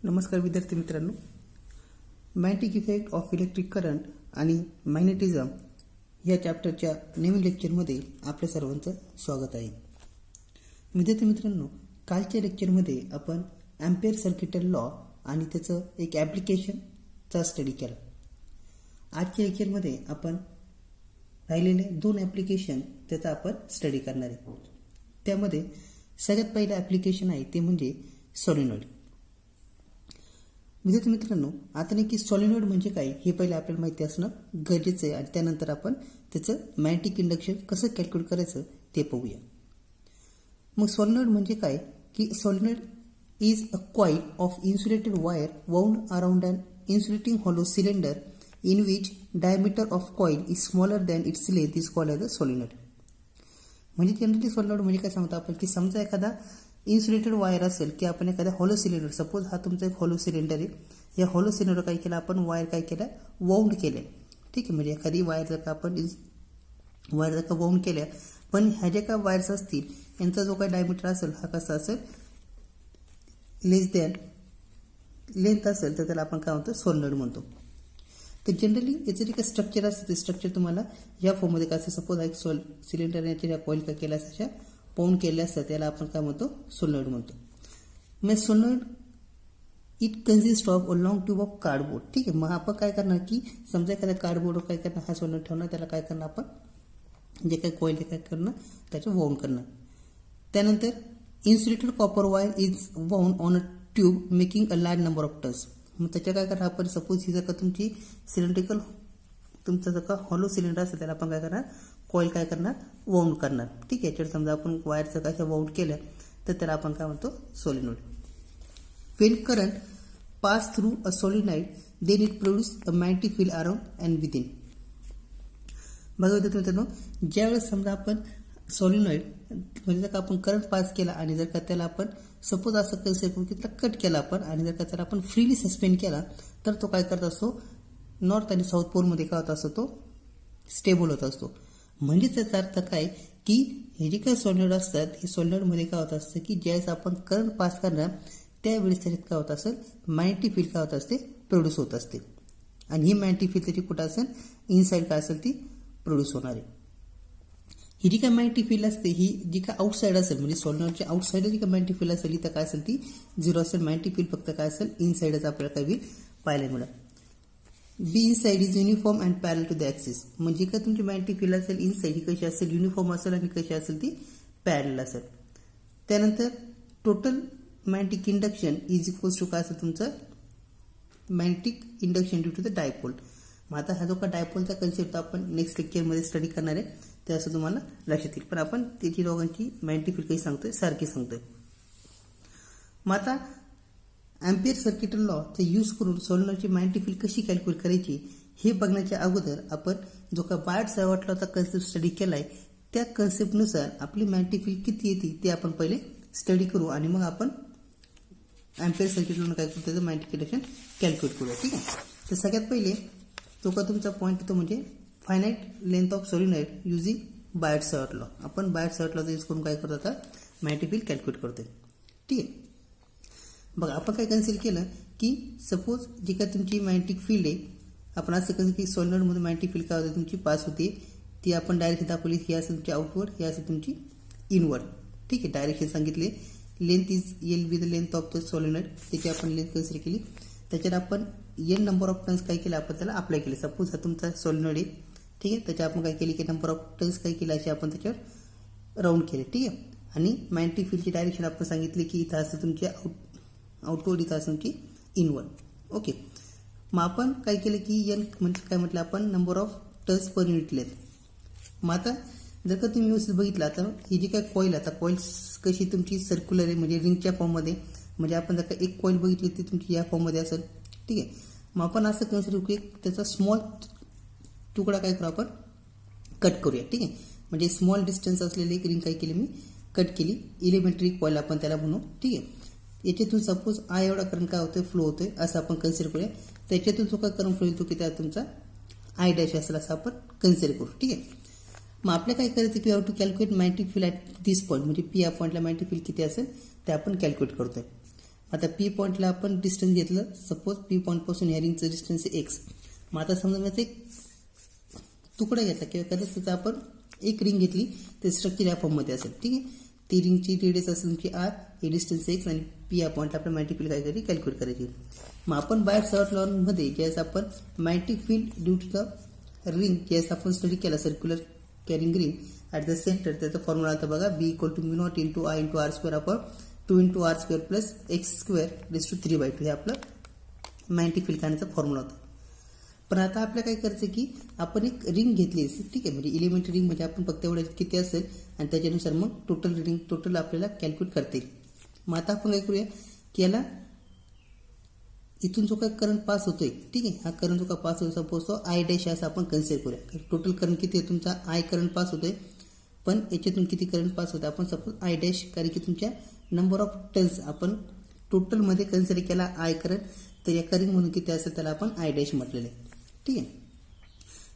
नमस्कार विद्यार्थी मित्रांनो, magnetic effect of electric current आणि मॅग्नेटिझम या चॅप्टरच्या नवीन लेक्चरमध्ये आपल्या सर्वांचं स्वागत आहे. विद्यार्थी मित्रांनो, कालच्या लेक्चरमध्ये आपण एम्पियर सर्किटल लॉ आणि त्याचं एक ॲप्लिकेशनचा स्टडी केला. आजच्या लेक्चरमध्ये आपण राहिलेले 2 ॲप्लिकेशन त्याचा आपण स्टडी करणार आहे. त्यामध्ये सगळ्यात पहिलं ॲप्लिकेशन आहे ते म्हणजे सॉलिनॉइड. विद्यार्थी मित्रांनो, आता नक्की सॉलिनॉइड म्हणजे काय हे पहिले आपल्याला माहिती असणं गरजेचं आहे आणि त्यानंतर आपण त्याचं मॅग्नेटिक इंडक्शन कसं कॅल्क्युलेट करायचं ते पाहूया. मग सॉलिनॉइड म्हणजे काय की solenoid is a coil of insulated wire wound around an insulating hollow cylinder in which diameter of coil is smaller than its length is called as a solenoid. म्हणजे generally solenoid म्हणजे काय सांगतो आपण की समजा एखादा इन्सुलेटेड वायर असेल की आपण एखादा हॉलो सिलेंडर, सपोज हा तुमचा एक हॉलो सिलेंडर आहे, या हॉलो सिलेंडर काय केलं आपण वायर काय केलं वाउंड केले. ठीक आहे, म्हणजे एखादी वायर जर का आपण वायर जर का वाउंड केल्या पण ह्या ज्या काय वायर्स असतील यांचा जो काय डायमीटर असेल हा कसा असेल लेस दॅन लेंथ असेल तर त्याला आपण काय म्हणतो सॉलिनॉइड म्हणतो. तर जनरली याचं जे काही स्ट्रक्चर असतं ते स्ट्रक्चर तुम्हाला या फॉर्ममध्ये काय असतं, सपोज एक सिलेंडर याच्या ज्या कॉईल काय केल्या अशा पाऊंड केल्या असतात त्याला आपण काय म्हणतो सॉलिनॉइड म्हणतो. मग solenoid it consist of a long tube of cardboard. ठीक आहे, मग आपण काय करणार की समजा एखाद्या कार्डबोर्डवर काय करणार हा सॉलिनॉइड ठेवणार, त्याला काय करणार आपण जे काही कॉईल काय करणार त्याचं वाउंड करणार. त्यानंतर insulated copper wire is wound on a tube making a large number of turns. मग त्याच्या काय करणार आपण, सपोज ही जर का तुमची सिलेंड्रिकल तुमचा जर का हॉलो सिलेंडर असेल त्याला आपण काय करणार कॉईल काय करणार वाउंड करणार. ठीक आहे, याच्यावर समजा आपण वायरचं काय वाउंड केलं तर त्याला आपण काय म्हणतो solenoid. When current pass through a solenoid then it produce a magnetic field around and within. बघा मित्रांनो, ज्यावेळेस समजा आपण सॉलिनॉइड म्हणजे जर का आपण करंट पास केला आणि जर का त्याला आपण सपोज असं कन्सेप्ट की त्याला कट केला आपण आणि जर का त्याला आपण फ्रीली सस्पेंड केला तर तो काय करत असतो नॉर्थ आणि साऊथ पोलमध्ये काय होत असतो तो स्टेबल होत असतो. म्हणजे त्याचा अर्थ काय की हे जे काही सॉलिनॉइड असतात हे सॉलिनॉइडमध्ये काय होत असतं की ज्यावेळेस आपण करंट पास करणार त्यावेळेस त्याच्यात काय होत असेल मॅग्नेटिक फील्ड काय होत असते प्रोड्यूस होत असते आणि ही मॅग्नेटिक फील्ड त्याची कुठं असेल इनसाइड काय असेल ती प्रोड्यूस होणार आहे. ही जी काय मॅग्नेटिक फील्ड असते ही जी काय आउटसाइड असेल म्हणजे सॉलिनॉइडच्या आउटसाइड जी काय मॅग्नेटिक फील्ड असेल तर काय असेल ती 0 असेल. मॅग्नेटिक फील्ड फक्त काय असेल इनसाइडच आपल्याला काय पाहायला मिळेल. Be inside is uniform and पॅरल टू द ॲक्सिस. म्हणजे काय तुमची मॅग्नेटिक फील्ड असेल इनसाइड ही कशी असेल युनिफॉर्म असेल आणि कशी असेल ती पॅरल असेल. त्यानंतर total magnetic induction is equals to काय असेल तुमचं magnetic induction due to the dipole. मग आता हा जो का डायपोलचा कन्सेप्ट आपण नेक्स्ट लेक्चरमध्ये स्टडी करणार आहे ते असं तुम्हाला लक्षात येईल. पण आपण त्याची दोघांची मॅग्नेटिक फील्ड काही सांगतोय सारखी सांगतोय. मग आता एम्पियर सर्किटल लॉचा यूज करून सॉलिनॉइडची मॅग्नेटिक फील्ड कशी कॅल्क्युलेट करायची हे बघण्याच्या अगोदर आपण जो का बायट सावर्ट लॉचा कन्सेप्ट स्टडी केलाय त्या कन्सेप्टनुसार आपली मॅग्नेटिक फील्ड किती येते ते आपण पहिले स्टडी करू आणि मग आपण एम्पियर सर्किट लॉ काय करू त्याचं मॅग्नेटिक इंडक्शन कॅल्क्युलेट करूया. ठीक आहे, तर सगळ्यात पहिले तो का तुमचा पॉईंट येतो म्हणजे finite length of solenoid using Biot Savart law. आपण बायट सावर्ट लॉचा यूज करून काय करतो आता मॅग्नेटिक फील्ड कॅल्क्युलेट करतोय. ठीक आहे, बघा आपण काय कन्सिडर केलं की सपोज जी काय तुमची मॅग्नेटिक फील्ड आहे आपण असं कसं की सॉलिनॉइडमध्ये मॅग्नेटिक फील्ड काय होते तुमची पास होते ती आपण डायरेक्शन दाखवली ही असेल तुमची आउटवर्ड ही असेल तुमची इनवर्ड. ठीक आहे, डायरेक्शन सांगितले length is L be the length of the solenoid त्याची आपण लेंथ कन्सिडर केली. त्याच्यात आपण एन नंबर ऑफ टर्न्स काय केलं आपण त्याला अप्लाय केले. सपोज हा तुमचा सॉलिनॉइड आहे, ठीक आहे, त्याच्या आपण काय केली की नंबर ऑफ टर्न्स काय केले असे आपण त्याच्यावर राऊंड केले. ठीक आहे, आणि मॅग्नेटिक फील्डची डायरेक्शन आपण सांगितले की इथं असं तुमची आउटवर्ड इथं असं तुमची इनवर्ड. ओके, मग आपण काय केलं की एन म्हणजे काय म्हटलं आपण number of turns per unit length. मग आता जर का तुम्ही व्यवस्थित बघितला तर ही जी काय कॉईल आता कॉईल कशी तुमची सर्क्युलर आहे म्हणजे रिंगच्या फॉर्ममध्ये म्हणजे आपण जर का एक कॉईल बघितली ती तुमची या फॉर्ममध्ये असेल. ठीक आहे, मग आपण असं कन्सिडर करू की त्याचा स्मॉल तुकडा काय करू आपण कट करूया. ठीक आहे, म्हणजे स्मॉल डिस्टन्स असलेली एक रिंग काय केली मी कट केली इलेमेंटरी कॉईल आपण त्याला म्हणू. ठीक आहे, याच्यातून सपोज आय एवढा करंट काय होतोय फ्लो होतोय असं आपण कन्सिडर करूया. त्याच्यातून जो काय करंट फ्लो येतो की त्या तुमचा आय डॅश असेल असं आपण कन्सिडर करू. ठीक आहे, मग आपल्याला काय करायचं की have to calculate magnetic field at this point म्हणजे पी या पॉईंटला मॅग्नेटिक फील्ड किती असेल ते आपण कॅल्क्युलेट करतोय. आता पी पॉईंटला आपण डिस्टन्स घेतलं, सपोज पी पॉईंटपासून ह्या रिंगचं डिस्टन्स आहे एक्स. मग आता समजा मी एक तुकडा घेतला किंवा कदाचित त्याचा आपण एक रिंग घेतली, ते स्ट्रक्चर या फॉर्ममध्ये असेल. ठीक आहे, ती रिंगची रेडियस असेल तुमची आर, हे डिस्टन्स एक्स आणि पी या पॉईंटला आपल्याला मॅग्नेटिक फील्ड काय करायची कॅल्क्युलेट करायची. मग आपण बायर सॉर्ट लॉमध्ये ज्यावेळेस आपण magnetic field due to the ring ज्यावेळेस आपण स्टडी केला circular carrying ring at the centre, त्याचा फॉर्म्युला आता बघा B equal to mu naught into I into R square आपण 2 into R square plus X square raise to 3/2 हे आपलं magnetic field काढण्याचा फॉर्म्युला होता. पण आता आपल्याला काय करायचं की आपण एक रिंग घेतली, ठीक आहे, म्हणजे एलिमेंटरी रिंग म्हणजे आपण फक्त एवढं किती असेल आणि त्याच्यानुसार मग टोटल आपल्याला कॅल्क्युलेट करता येईल. मग आता आपण काय करूया की याला इथून जो काय करंट पास होतोय, ठीक आहे, हा करंट जो काय पास होतो सपोज तो आय डॅश असं आपण कन्सिडर करूया. टोटल करंट किती आहे तुमचा आय करंट पास होतोय, पण याच्यातून किती करंट पास होतं आपण सपोज आय डॅश, कारण की तुमच्या नंबर ऑफ टर्न्स आपण टोटलमध्ये कन्सिडर केला आय करंट, तर या करंट म्हणून किती असेल त्याला आपण आय डॅश म्हटलेलं आहे. ठीक आहे,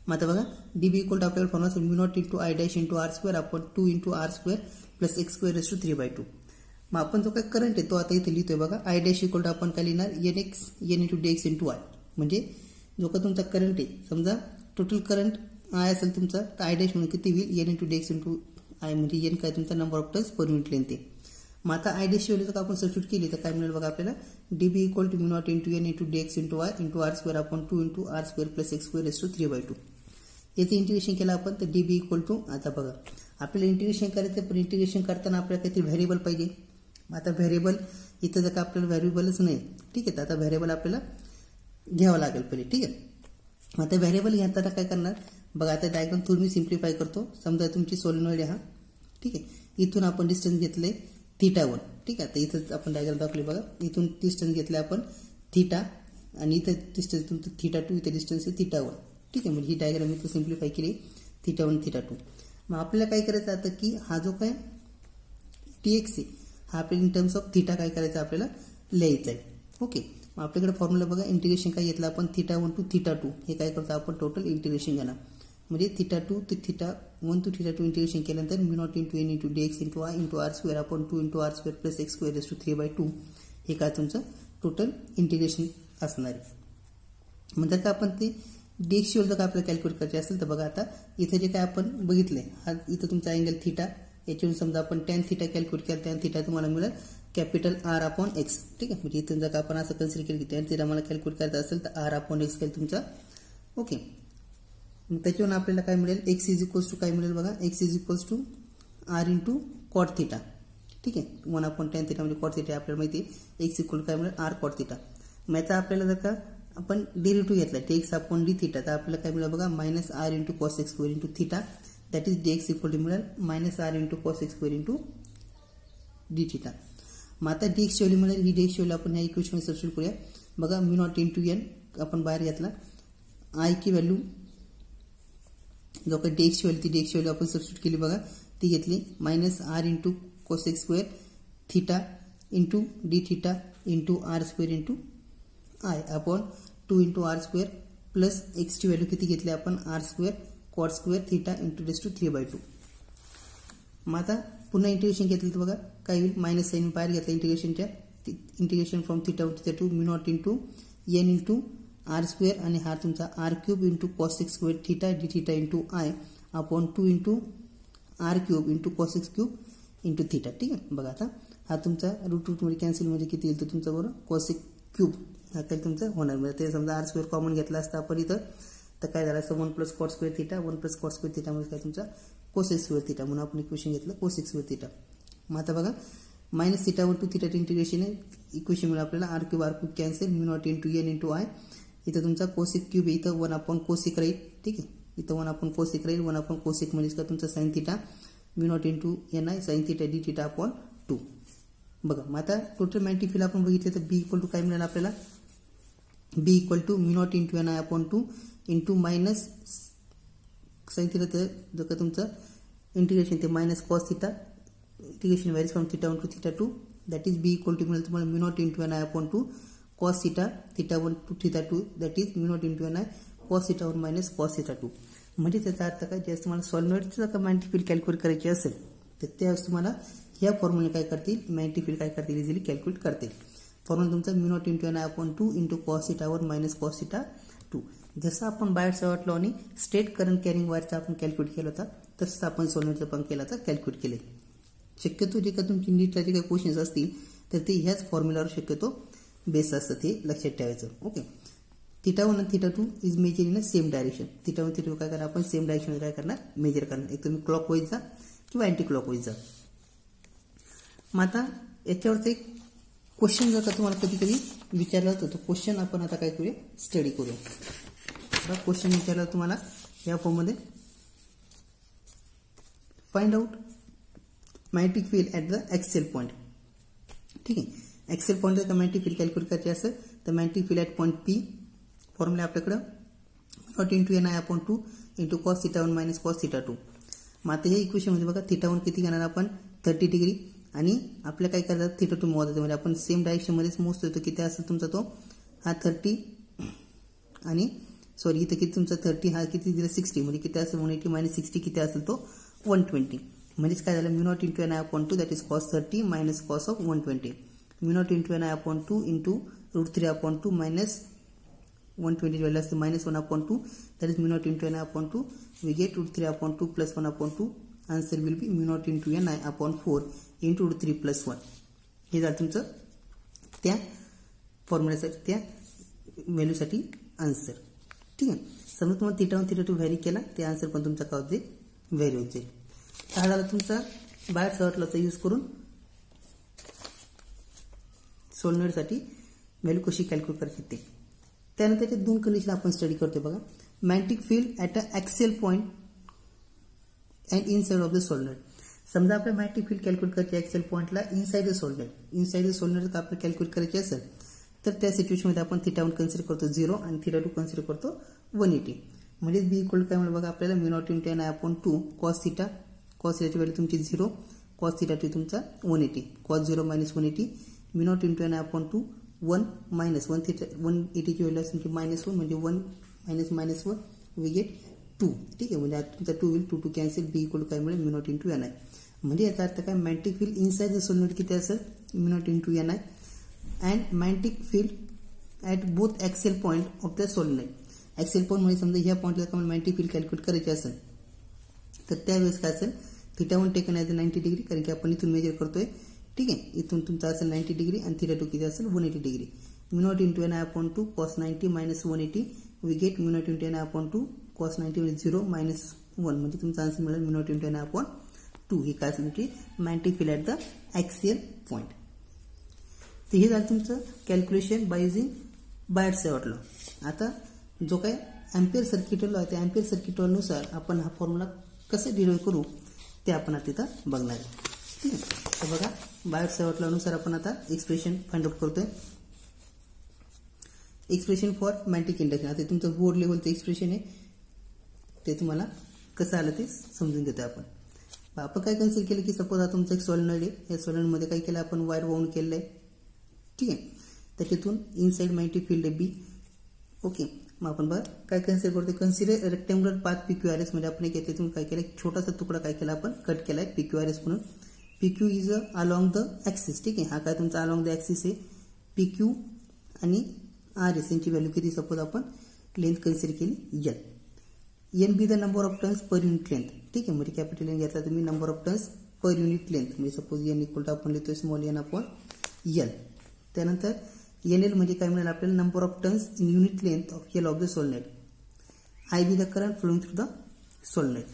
मग आता बघा डी बी इक्वल टू आपल्याला फॉर्म्युला असेल mu naught into I dash into R square आपण 2 into R square plus X square raise to 3/2. मग आपण जो काय करंट आहे तो आता इथे लिहितोय बघा आय डॅश इक्वल टू आपण काय लिहिणार N X N into D X into I. म्हणजे जो का तुमचा करंट आहे, समजा टोटल करंट आय असेल तुमचा, तर आय डॅश म्हणून किती होईल N into D X into I, म्हणजे एन काय तुमचा number of turns per unit length आहे. मग आता आय डॅशची व्हॅल्यू जर आपण सबस्टिट्यूट केली तर काय मिळेल बघा आपल्याला D B equal to mu naught into N into D X into I into R square आपण 2 into R square plus X square raise to 3/2. याचं इंटिग्रेशन केलं आपण तर डी बी इक्वल टू, आता बघा आपल्याला इंटिग्रेशन करायचं, पण इंटिग्रेशन करताना आपल्याला काहीतरी व्हेरिएबल पाहिजे. आता व्हेरिएबल इथं जर का आपल्याला व्हेरिएबलच नाही, ठीक आहे, तर आता व्हेरिएबल आपल्याला घ्यावं लागेल पहिले. ठीक आहे, मग आता व्हेरिएबल घेताना काय करणार बघा, आता डायग्राम थोडी मी सिम्प्लिफाय करतो. समजा तुमची सोलेनॉइड आहे हा, ठीक आहे, इथून आपण डिस्टन्स घेतलंय θ1, ठीक आहे, आता इथं आपण डायग्राम दाखवली बघा, इथून डिस्टन्स घेतलं आपण θ आणि इथं डिस्टन्स तुमचं θ2, इथं डिस्टन्स आहे θ1. ठीक आहे, म्हणजे ही डायग्राम इथं सिम्प्लिफाय केली θ1 θ2. मग आपल्याला काय करायचं आता की हा जो काय dx आहे हा आपल्याला इन टर्म्स ऑफ θ काय करायचं आपल्याला लिहायचं आहे. ओके, मग आपल्याकडे फॉर्म्युला बघा इंटिग्रेशन काय घेतलं आपण θ1 टू θ2 हे काय करतो आपण टोटल इंटिग्रेशन घेणार, म्हणजे θ2 ते θ1 टू θ2 इंटिग्रेशन केल्यानंतर mu naught into N into D X into I into R square आपण 2 into R square plus X square raise to 3/2 हे काय तुमचं टोटल इंटिग्रेशन असणार आहे. मग जर का आपण ते डीएक्सची जर का आपल्याला कॅल्क्युलेट करायचे असेल तर बघा आता इथं जे काय आपण बघितलंय हा इथं तुमचा अँगल θ, याच्यावरून समजा आपण tan θ कॅल्क्युलेट केलं, tan θ तुम्हाला मिळेल कॅपिटल R अपॉन एक्स. ठीक आहे, म्हणजे इथून जर का आपण असं कन्सिडर केलं की tan θ मला कॅल्क्युलेट करायचं असेल तर R अपॉन एक्स केलं तुमचा. ओके, मग त्याच्यावरून आपल्याला काय मिळेल एक्स इज इक्वल्स टू काय मिळेल बघा, X is equals to R into cot θ. ठीक आहे, 1 अपॉन tan θ म्हणजे कॉट θ आपल्याला माहिती आहे, एक्स इक्वल काय मिळेल आर कॉट θ. मग याचा आपल्याला जर का आपण डेरिव्हेटिव्ह घेतला टेक्स अपॉन डी θ तर आपल्याला काय मिळेल बघा minus R into cos X square into θ that is dx equal to मिळेल minus R into cos X square into D θ. मग आता dx ची व्हॅल्यू मिळेल, ही dx ची व्हॅल्यू आपण ह्या इक्वेशनमध्ये सबस्टिट्यूट करूया. बघा म्यू नॉट इंटू एन आपण बाहेर घेतला, आय की व्हॅल्यू जो काही dx ची व्हॅल्यू ती dx ची व्हॅल्यू आपण सबस्टिट्यूट केली बघा, ती घेतली minus R into cos X square θ into D θ into R square into I upon 2 into R square plus X ची व्हॅल्यू किती घेतली आपण R square cot square θ into raise to 3/2. मग आता पुन्हा इंटिग्रेशन घेतलं तर बघा काय होईल, मायनस साईन बाहेर घेतलं इंटिग्रेशनच्या, integration from θ to θ2 mu naught into N into R square आणि हा तुमचा R cube into cos X square θ D θ into I upon 2 into R cube into cos X cube into θ. ठीक आहे, बघा आता हा तुमचा रूट मध्ये कॅन्सल म्हणजे किती येईल तर तुमचा बरोबर कॉस एक्स क्यूब हा काही तुमचं होणार. म्हणजे ते समजा आर स्क्वेअर कॉमन घेतला असता आपण इथं तर काय झालं असं 1 plus cot square θ 1 plus cot square θ म्हणजे काय तुमचा कोस एक्स स्क्वेअर θ म्हणून आपण इक्वेशन घेतलं कोस एक्स स्क्वेअर θ. मग आता बघा मायनस θ1 टू θ इंटिग्रेशन आहे, इक्वेशन मिळेल आपल्याला R cube cancel mu naught into N into I, इथं तुमचा कोसिक क्यूब इथं 1 अपॉन कोसिक राहील. ठीक आहे, इथं 1 अपॉन कोसिक राहील, 1 अपॉन कोसिक म्हणजे का तुमचा sine θ mu naught into N I sine θ D θ upon 2. बघा मग आता टोटल मॅग्नेटिक फील्ड आपण बघितलं तर बी इक्वल टू काय मिळेल आपल्याला, B equal to mu naught into N I upon 2 into minus sine θ तर जर का तुमचं इंटिग्रेशन ते minus cos θ integration varies from θ1 to θ2 that is B equal to मिळेल तुम्हाला mu naught into N I upon 2 cos θ θ1 to θ2 that is mu naught into N I cos θ1 minus cos θ2. म्हणजे त्याचा अर्थ काय, ज्यावेळेस तुम्हाला सॉलिनॉइडचं जर का मॅग्नेटिक फील्ड कॅल्क्युलेट करायची असेल तर त्यावेळेस तुम्हाला ह्या फॉर्म्युला काय करतील मॅग्नेटिक फील्ड काय करतील इझिली कॅल्क्युलेट करतील. फॉर्म्युला तुमचा mu naught into N I upon 2 into cos theta 1 minus cos theta 2. जसं आपण बायट सॉर्ट लॉ आणि स्ट्रेट करंट कॅरिंग वायरचा आपण कॅल्क्युलेट केला होता तसंच आपण सोल्युशनचा पण केला तर कॅल्क्युलेट केले. शक्यतो जे का तुमची नीटला जे काही क्वेश्चन्स असतील तर ते ह्याच फॉर्म्युलावर शक्यतो बेस असतं, ते लक्षात ठेवायचं. ओके. थिटा 1 आणि theta 2 is measure in a same direction. Theta 1 theta 2 काय करणार आपण सेम डायरेक्शन काय करणार मेजर करणार. एक तुम्ही क्लॉकवाईज जा किंवा अँटी क्लॉकवाईज जा. मग आता याच्यावरचं एक क्वेश्चन जर का तुम्हाला कधी कधी विचारला जातो तो क्वेश्चन आपण आता काय करूया स्टडी करूया. क्वेश्चन विचारला तुम्हाला या फॉर्ममध्ये find out magnetic field at the axial point. ठीक आहे. एक्सेल पॉईंट जर का मॅग्नेटिक फील्ड कॅल्क्युलेट करायची असेल तर magnetic field at point P formula आपल्याकडं naught into N I upon 2 into cos theta 1 minus cos theta 2. मग आता या इक्वेशनमध्ये बघा थिटा 1 किती घेणार आपण 30 डिग्री आणि आपल्या काय करतात थिटा 2 मोजायचं म्हणजे आपण सेम डायरेक्शनमध्येच मोजतो. येतो किती असेल तुमचा तो हा 30 आणि सॉरी इथं किती तुमचा 30 हा किती दिला 60 म्हणजे किती असेल 180 मायनस 60 किती असेल तो 120. म्हणजेच काय झालं mu naught into N I upon 2 that is cos 30 minus cos of 120. Mu naught into N I upon 2 into √3 upon 2 minus 120 value असते minus 1 upon 2 that is mu naught into N I upon 2 we get √3 upon 2 plus 1 upon 2. Answer will be mu naught into N I upon 4 into √3 plus 1. हे झालं तुमचं त्या फॉर्म्युल्यासाठी त्या व्हॅल्यूसाठी answer. ठीक आहे. समजा तुम्हाला थिटा 1 थिटा 2 व्हॅरी केला ते आन्सर पण तुमचा काय होते व्हॅरी होत जाईल. हा झाला तुमचा बायट सॉर्ट लॉचा यूज करून सोल्युशनसाठी व्हॅल्यू कशी कॅल्क्युलेट करायची ते. त्यानंतर त्याचे दोन कंडिशन आपण स्टडी करतो बघा. Magnetic field at a axial point and inside of the solution. समजा आपल्या मॅग्नेटिक फील्ड कॅल्क्युलेट करायची ॲक्सियल पॉईंटला inside the solution. Inside the solution जर आपण कॅल्क्युलेट करायची असेल तर त्या सिच्युएशनमध्ये आपण थिटा 1 कन्सिडर करतो 0 आणि थिटा 2 कन्सिडर करतो 180. म्हणजे बी इक्वल काय म्हणून बघा आपल्याला mu naught into N I upon 2 cos theta. Cos थिटाची व्हॅल्यू तुमची 0 कॉस थिटा 2 तुमचा 180 cos 0 minus 180 mu naught into N I upon 2 1 minus 1 theta 180ची व्हॅल्यू असेल तुमची -1 म्हणजे 1 मायनस 1 वी गेट 2. ठीक आहे. म्हणजे आता तुमचा 2 विल 2 कॅन्सल बी इक्वल काय मिळेल mu naught into N I. म्हणजे याचा अर्थ काय magnetic field inside the solution किती असेल mu naught into N I and magnetic field at both axial point of the solution. Axial point म्हणजे समजा ह्या पॉईंटला आपण मॅग्नेटिक फील्ड कॅल्क्युलेट करायची असेल तर त्यावेळेस काय असेल थिटा 1 टेकन ॲज 90 डिग्री कारण की आपण इथून मेजर करतोय. ठीक आहे. इथून तुमचा असेल 90 डिग्री आणि थिटा 2 किती असेल 180 degree. Mu naught into N I upon 2 cos 90 minus 180 we get mu naught into N I upon 2 cos 90 म्हणजे 0 मायनस 1 म्हणजे तुमचा आन्सर मिळेल mu naught into N I upon 2. ही काय असेल तुमची magnetic field at the axial point. तर हे झालं तुमचं calculation by using Biot Savart law. आता जो काय अँपियर सर्किट लॉ आहे त्या अँपियर सर्किट लॉनुसार आपण हा फॉर्म्युला कसं डिराईव्ह करू ते आपण आता तिथं बघणार आहे. ठीक आहे. तर बघा बायट सॉर्ट लॉनुसार आपण आता एक्सप्रेशन फाइंड आउट करतोय. Expression for magnetic induction. आता तुमचं बोर्ड लेवलचं एक्सप्रेशन आहे ते तुम्हाला कसं आलं ते समजून घेतोय आपण. आपण काय कन्सिडर केलं की सपोज आता तुमचं एक सॉलिनॉइड आहे. या सॉलिनॉइडमध्ये काय केलं आपण वायर वाऊंड केलेलं आहे. ठीक आहे. त्याच्यातून इनसाइड मॅग्नेटिक फील्ड आहे बी. ओके. मग आपण बघा काय कन्सिडर करतो कन्सिडर रेक्टँग्युलर पाथ PQRS म्हणजे आपण त्याच्यातून काय केलं छोटासा तुकडा काय केला आपण कट केला आहे PQRS म्हणून. PQ is along the axis. ठीक आहे. हा काय तुमचा अलॉंग द ॲक्सिस आहे. PQ आणि RS यांची व्हॅल्यू किती सपोज आपण लेंथ कन्सिडर केली L. N B the number of turns per unit length. ठीक आहे. म्हणजे कॅपिटल N घेतला तुम्ही number of turns per unit length म्हणजे सपोज N इक्वल टू आपण लिहितोय स्मॉल n अपॉन L. त्यानंतर NL म्हणजे काय मिळेल आपल्याला number of turns in unit length of L of the solenoid. I be the current flowing through the solenoid.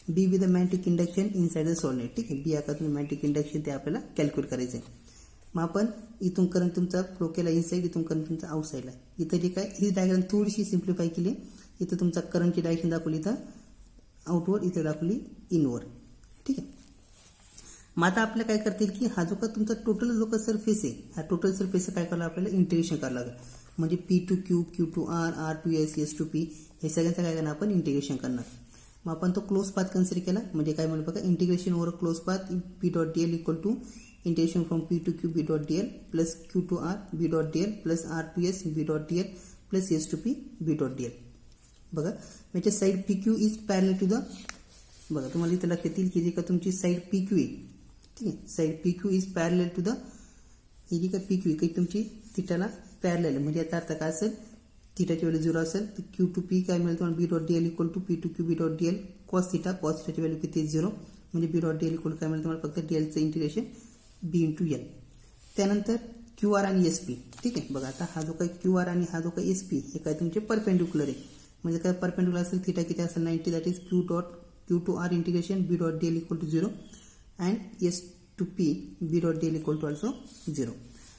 B be the magnetic induction inside the solenoid. ठीक आहे. बी आता तुम्ही magnetic induction ते आपल्याला कॅल्क्युलेट करायचं आहे. मग आपण इथून करंट तुमचा फ्लो केला इनसाइड इथून करंट तुमचा आउटसाइडला. इथं जे काय ही डायग्राम थोडीशी सिम्प्लिफाय केली. इथं तुमचा करंटची डायरेक्शन दाखवली इथं आउटवर्ड इथं दाखवली इनवर्ड. ठीक आहे. मग आता आपल्याला काय करतील की हा जो का तुमचा टोटल जो का सरफेस आहे हा टोटल सरफेस काय करायला आपल्याला इंटिग्रेशन करावं लागेल. म्हणजे P to Q Q to R R to S S to P हे सगळ्यांचं काय करणार आपण इंटिग्रेशन करणार. मग आपण तो क्लोज पाथ कन्सिडर केला म्हणजे काय म्हणून बघा integration over close path P dot DL equal to integration from P to Q B dot DL plus Q to R B dot DL plus R to S B dot DL plus S to P B dot DL. बघा म्हणजे side PQ is parallel to the बघा तुम्हाला इथं लक्षात येईल की जे का तुमची साईड PQ आहे. ठीक आहे. Side PQ is parallel to the ही जी काय पी क्यू काही तुमची थिटाला पॅरलल म्हणजे याचा अर्थ काय असेल थिटाची व्हॅल्यू 0 असेल तर क्यू टू पी काय मिळेल तुम्हाला B dot D L equal to P to Q B dot D L cos थिटाची व्हॅल्यू किती आहे 0 म्हणजे B dot D L equal काय मिळेल तुम्हाला फक्त डी एलचं इंटिग्रेशन बी इंटू एल. त्यानंतर क्यू आर आणि एस पी. ठीक आहे बघा आता हा जो काही क्यू आर आणि हा जो काही एस पी हे काय तुमचे परपेंडिक्युलर आहे म्हणजे काय परपेंडिक्युलर असेल थिटा किती असेल 90 that is Q to R integration B dot D L equal to 0 and S to P B dot D L equal to also 0.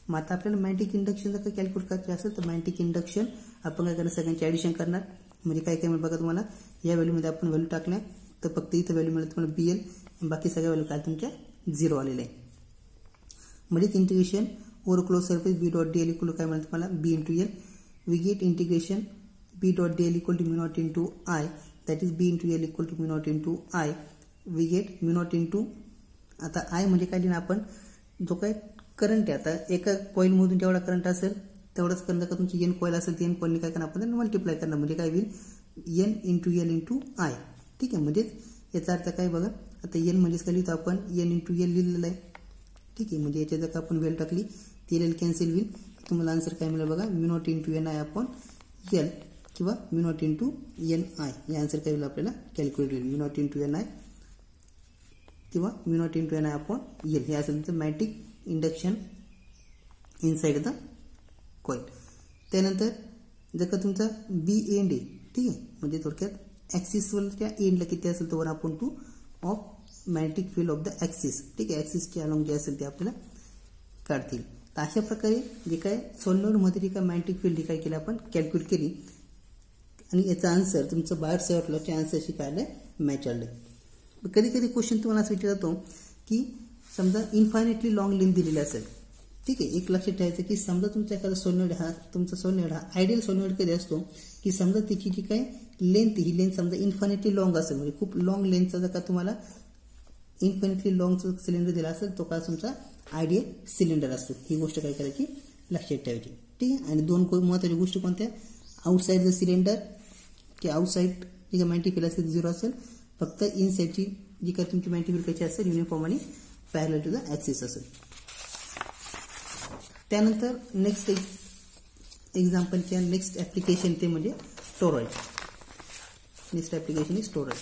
मग आता आपल्याला मॅग्नेटिक इंडक्शन जर काही कॅल्क्युलेट करायचे असेल तर मॅग्नेटिक इंडक्शन आपण काय करणार सगळ्यांचे ॲडिशन करणार म्हणजे काय काय मिळेल बघा तुम्हाला या व्हॅल्यूमध्ये आपण व्हॅल्यू टाकल्या तर फक्त इथं व्हॅल्यू मिळेल तुम्हाला बी एल बाकी सगळ्या व्हॅल्यू काय तुमच्या 0 आलेले आहे. म्हणजेच integration over close surface B dot D L equal काय मिळेल तुम्हाला B into L we get integration B dot D L equal to mu naught into I that is B into L equal to mu naught into I we get mu naught into आता I म्हणजे काय लिहिणं आपण जो काय current आहे आता एका कॉईलमधून जेवढा करंट असेल तेवढाच करंट का तुमची एन कॉईल असेल ती एन कॉईलने काय करणार आपण मल्टिप्लाय करणार म्हणजे काय होईल N into L into I. ठीक आहे म्हणजेच याचा अर्थ काय बघा आता एन म्हणजेच काय लिहितो आपण एन इंटू एल लिहिलेलं आहे. ठीक आहे म्हणजे याच्यात जर का आपण वेल टाकली ती एल कॅन्सल होईल तुम्हाला आन्सर काय मिळेल बघा mu naught into N I आपण एल किंवा mu naught into N I हे आन्सर काय होईल आपल्याला कॅल्क्युलेट होईल mu naught into N I किंवा mu naught into N I आपण एल हे असेल तर magnetic induction inside the coil. त्यानंतर जर का तुमचा बी एंड ए ठीक आहे म्हणजे थोडक्यात ॲक्सिसवरच्या एंडला किती असेल तर 1/2 of magnetic field of the axis. ठीक आहे ॲक्सिसचे अलॉंग जे असेल ते आपल्याला काढतील. तर अशा प्रकारे जे काय सॉलिनॉइडमध्ये जे काय मॅग्नेटिक फील्ड काय केलं आपण कॅल्क्युलेट केली आणि याचा आन्सर तुमचं बाहेर सेवटलाच्या आन्सरशी काय आलं मॅच आलं. कधी कधी क्वेश्चन तुम्हाला असं विचारतो की समजा इन्फायनेटली लॉंग लेंथ दिलेली असेल. ठीक आहे एक लक्षात ठेवायचं की समजा तुमचा एखादा सॉलिनॉइड हा तुमचा सॉलिनॉइड हा आयडियल सॉलिनॉइड कधी असतो की समजा त्याची जी काय लेंथ ही लेंथ समजा इन्फायनेटली लॉंग असेल म्हणजे खूप लॉंग लेंथचा जर का तुम्हाला इन्फिनिटली लॉंगचा सिलेंडर दिला असेल तो काय तुमचा आयडियल सिलेंडर असतो. ही गोष्ट काय करायची लक्षात ठेवायची. ठीक आहे आणि दोन महत्त्वाच्या गोष्टी कोणत्या आउटसाइड द सिलेंडर की आउटसाइड जी काय मॅग्नेटिक फील्ड असेल 0 असेल फक्त इनसाइडची जी काय तुमची मॅग्नेटिक फील्ड कशी असेल युनिफॉर्म आणि पॅरलल टू द ॲक्सिस असेल. त्यानंतर नेक्स्ट एक्झाम्पलच्या नेक्स्ट ॲप्लिकेशन ते म्हणजे toroid. Next application is toroid.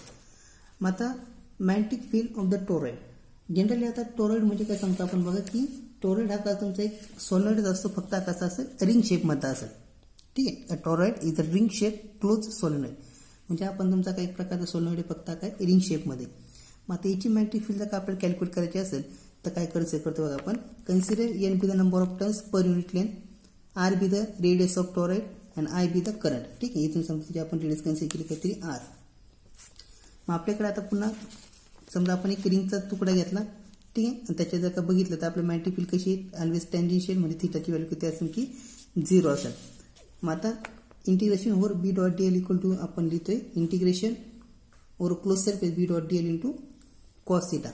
मग आता magnetic field of the toroid generally आता टोरॉइड म्हणजे काय सांगतो आपण बघा की टोरॉइड हा का तुमचा एक सॉलिनॉइड असतो फक्त कसा असेल रिंग शेपमध्ये असेल. ठीक आहे toroid is a ring shape close solenoid म्हणजे आपण तुमचा काही प्रकारचा सॉलिनॉइड फक्त काय रिंग शेपमध्ये. मग आता याची मॅग्नेटिक फील्ड जर आपल्याला कॅल्क्युलेट करायची असेल तर काय करतो बघा आपण consider N be the number of turns per unit length R be the radius of toroid and I be the current. ठीक आहे इथून समजा आपण रेडियस कन्सिडर केली काहीतरी आर. मग आपल्याकडे आता पुन्हा समजा आपण एक रिंगचा तुकडा घेतला. ठीक आहे आणि त्याच्यात जर का बघितलं तर आपलं मॅग्नेटिक फील्ड कशी ऑलवेज टँजेन्शियल म्हणजे थिटाची व्हॅल्यू किती असेल की 0 असेल. मग आता integration over B dot D L equal to आपण लिहितोय integration over close surface B dot D L into cos theta.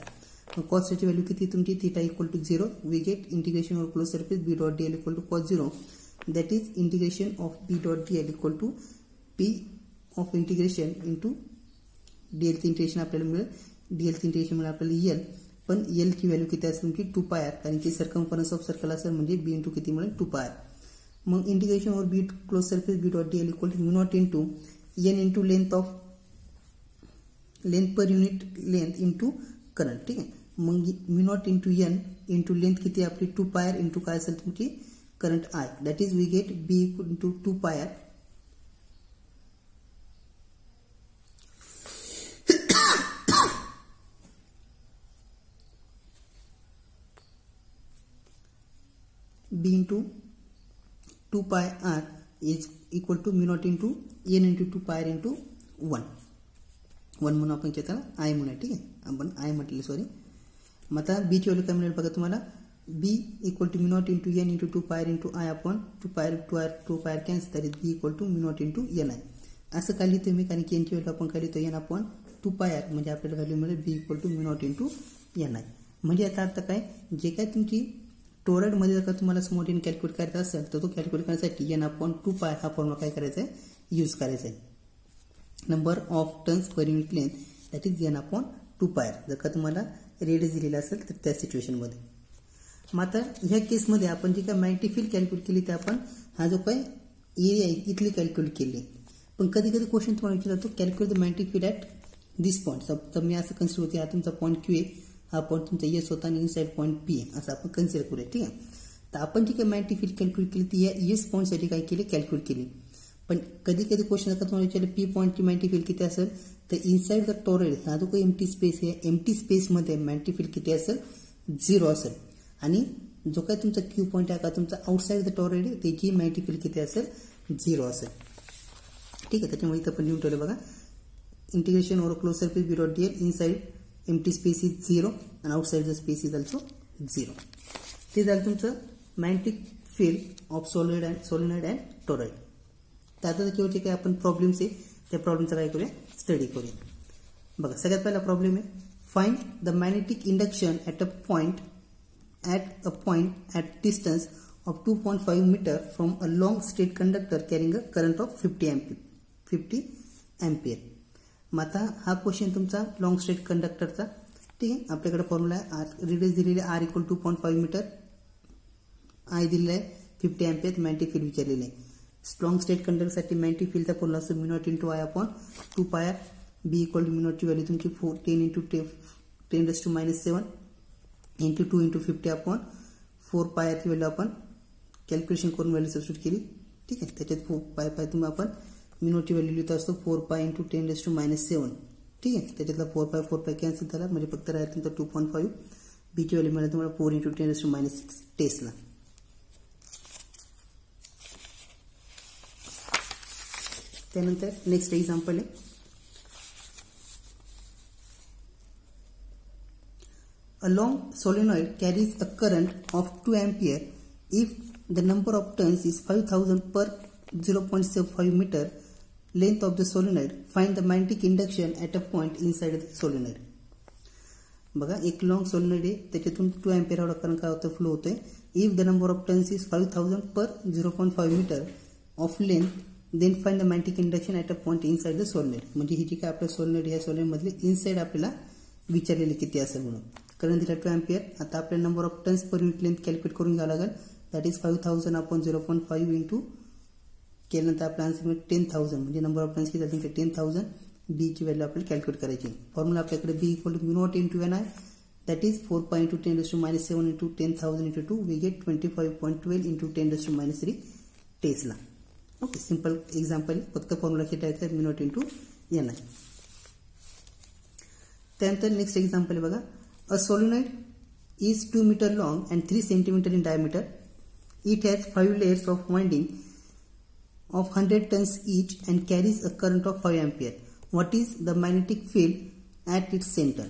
Cos ची व्हॅल्यू किती तुमची theta equal to 0 we get integration over close surface B dot D L equal to cos 0 that is integration of B dot D L equal to P of integration into D एलचं integration आपल्याला मिळेल. D एलचं integration मिळेल आपल्याला L पण एलची value किती असेल तुमची 2πr कारण की सर्कमफरन्स ऑफ सर्कल असेल म्हणजे बी इंटू किती मिळेल 2πr. मग integration over B close surface B dot D L equal to mu naught into N into length per unit length into current. ठीक आहे मग mu naught into N into length किती आपली 2πr इंटू काय असेल तुमची current I that is we get B into 2πr b into 2πr is equal to mu naught into n into 2πr into 1 म्हणून आपण त्याला I म्हणूया. ठीक आहे आपण I म्हटले सॉरी. मग आता b ची व्हॅल्यू काय मिळेल बघा तुम्हाला b equal to mu naught into n into 2πr into I आपण 2πr cancel that is b equal to mu naught into ni. असं काय लिहितो मी कारण की n ची व्हॅल्यू आपण काय लिहितो n आपण 2πr म्हणजे आपल्याला व्हॅल्यू मिळेल b equal to mu naught into ni. म्हणजे याचा अर्थ काय जे काय तुमची टोरॉइड मध्ये जर का तुम्हाला स्मॉल एन कॅल्क्युलेट करायचा असेल तर तो कॅल्क्युलेट करण्यासाठी एन अपॉन 2πr हा फॉर्म्युला काय करायचा आहे यूज करायचा आहे. Number of turns per unit length that is an upon 2πr जर का तुम्हाला रेडियस दिलेला असेल तर त्या सिच्युएशनमध्ये. मग आता ह्या केसमध्ये आपण जी काय मॅग्नेटिक फील्ड कॅल्क्युलेट केली ते आपण हा जो काय एरिया आहे इथली कॅल्क्युलेट केली. पण कधी कधी क्वेश्चन तुम्हाला विचारतो calculate the magnetic field at this point. तर मी असं कन्सिडर होते हा तुमचा पॉईंट क्यू आहे, हा पॉईंट तुमचा एस होता आणि इनसाइड पॉईंट पी आहे असं आपण कन्सिडर करूया. ठीक आहे. तर आपण जी काय मॅग्नेटिक फील्ड कॅल्क्युलेट केली ती या एस पॉईंटसाठी काय केली कॅल्क्युलेट केली. पण कधी कधी क्वेश्चन आता तुम्हाला विचारलं पी पॉईंटची मॅग्नेटिक फील्ड किती असेल तर इनसाइड द टॉरॉइड हा जो काही एम्प्टी स्पेस आहे एम्प्टी स्पेसमध्ये मॅग्नेटिक फील्ड किती असेल 0 असेल. आणि जो काही तुमचा क्यू पॉईंट आहे का तुमचा आउटसाइड द टॉरॉइड आहे त्याची मॅग्नेटिक फील्ड किती असेल 0 असेल. ठीक आहे. त्याच्यामुळे इथं आपण लिहून ठेवलं बघा integration over close surface B dot DL inside empty space is 0 आणि outside the space is also 0. ते झालं तुमचं magnetic field of solenoid and toroid. तर आता त्याच्यावरचे काय आपण प्रॉब्लेम्स आहे त्या प्रॉब्लेमचा काय करूया स्टडी करूया. बघा सगळ्यात पहिला प्रॉब्लेम आहे find the magnetic induction at a point at distance of 2.5 meter from a long straight conductor carrying a current of 50 ampere. मग आता हा क्वेश्चन तुमचा लॉंग स्ट्रेट कंडक्टरचा. ठीक आहे. आपल्याकडे फॉर्म्युला आहे रेडियस दिलेली आर इक्वल 2.5 मीटर, आय दिलेला आहे 50 अँपियर, मॅग्नेटिक फील्ड विचारलेली आहे. लॉंग स्ट्रेट कंडक्टरसाठी मॅग्नेटिक फील्डचा फॉर्म्युला असतो mu naught into I upon 2 pi R. B equal to mu नॉटची व्हॅल्यू तुमची 10 इंटू 10⁻⁷ इंटू 2 इंटू 50 अपॉन 4 पाय आरची व्हॅल्यू आपण कॅल्क्युलेशन करून व्हॅल्यू सबस्टिट्यूट केली. ठीक आहे. त्याच्यात 4 पाय तुम्ही आपण मिनोची व्हॅल्यू लिहित असतो 4 पाय इंटू 10⁻⁷. ठीक आहे. त्याच्यातला 4 पाय कॅन्सल झाला म्हणजे फक्त राहील तुमचा 2.5. बीची व्हॅल्यू मिळाली तुम्हाला 4 इंटू 10⁻⁶ टेस्ला. त्यानंतर नेक्स्ट एक्झाम्पल आहे a long solenoid carries a current of 2 ampere if the number of turns is 5000 per 0.75 meter length of the solenoid. Find the magnetic induction at a point inside the solenoid. बघा एक long solenoid आहे त्याच्यातून 2 ampere एवढा current काय होतं flow होतोय. If the number of turns is 5000 per 0.5 metre of length then find the magnetic induction at a point inside the solenoid. म्हणजे ही जी काय आपलं सोलिनॉइड या सोलिनॉइड मधले इनसाइड आपल्याला विचारलेली किती असेल म्हणून. करंट दिला 2 अँपियर. आता आपल्याला number of turns per unit length calculate करून घ्यावं लागेल. दॅट इज 5000 अपॉन 0.5 इंटू केल्यानंतर आपला आन्सर मिळेल 10,000. म्हणजे नंबर ऑफ टर्न्स किती झाले 10,000. बीची व्हॅल्यू आपल्याला कॅल्क्युलेट करायची. फॉर्म्युला आपल्याकडे B equal to mu naught into N I that is 4 pi into 10⁻⁷ into 10,000 into 2 we get 25.12 into 10⁻³ tesla. Okay. Simple example फक्त फॉर्म्युला खेटायचा mu naught into N I. त्यानंतर next example आहे बघा a solenoid is 2 meter long and 3 centimeter in diameter. It has 5 layers of winding of 100 turns each and carries a current of 5 ampere. What is the magnetic field at its center?